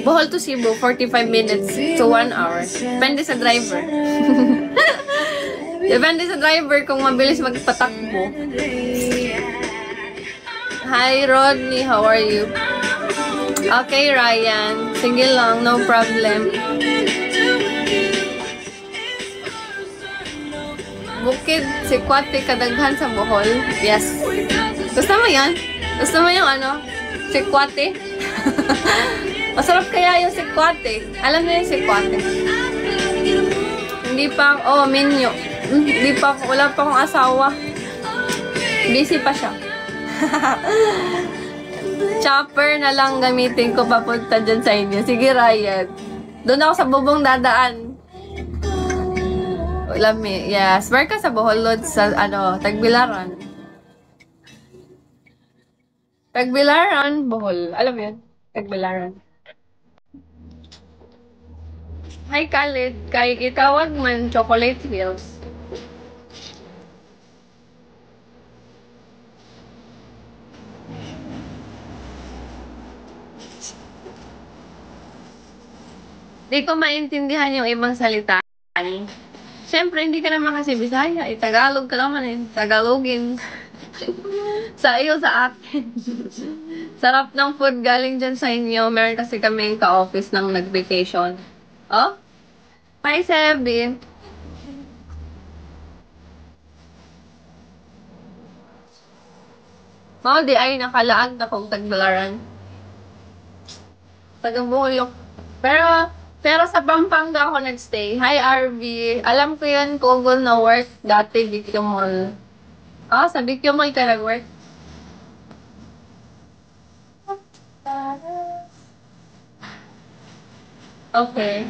Bohol to Cebu, 45 minutes to 1 hour. Depende sa driver. Depende sa driver kung mabilis magpatakbo. Hi, Rodney. How are you? Okay, Ryan. Sige lang. No problem. Bukid si Kwate kadaghan sa Bohol. Yes. Gusto mo yan? Gusto mo yung ano? Si Kwate? Masarap kaya yung si Kwate. Alam mo yung si Kwate? Hindi pa, Minyo. Hindi pa, wala pa akong asawa. Busy pa siya. Chopper na lang gamitin ko papunta dyan sa inyo. Sige, Ryan. Doon ako sa bubong dadaan. Lami. Yes. Where ka sa Bohol, Lod? Sa, Tagbilaran. Tagbilaran, Bohol. Alam mo yun? Tagbilaran. Hi, Khalid. Kay itawag man chocolate wheels. Di ko maintindihan yung ibang salita. Siyempre, hindi ka naman kasi Bisaya. Tagalog ka naman eh. Tagalogin. Sa iyo, sa akin. Sarap ng food galing dyan sa inyo. Meron kasi kami ka-office ng nag-vacation. Oh? Hi, Sebi. Mga di ay nakalaan na kong Tagbalaran. Tagabuyok. Pero sa Pampanga ako nagstay. Hi, RV. Alam ko yun, Kogol na work dati, Bicchio Mall. Sa Bicchio Mall ka nag-work? Okay.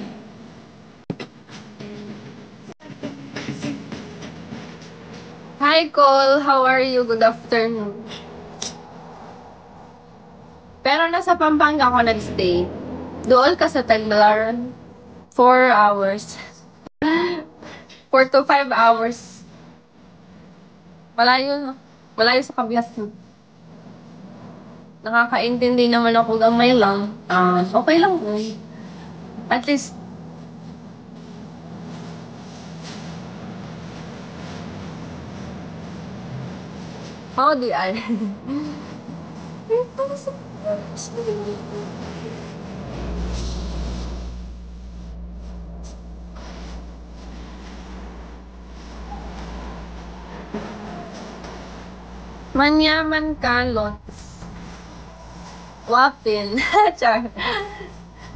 Hi, Cole. How are you? Good afternoon. Pero nasa Pampanga ako nagstay. Doon ka sa Tagbilaran. 4 hours. 4 to 5 hours. Malayo, no? Malayo sa Kabias. Nakakaintindi naman ako gamay lang. Okay lang. At least, di ay. Manyaman ka, Lots. Wapin. Char.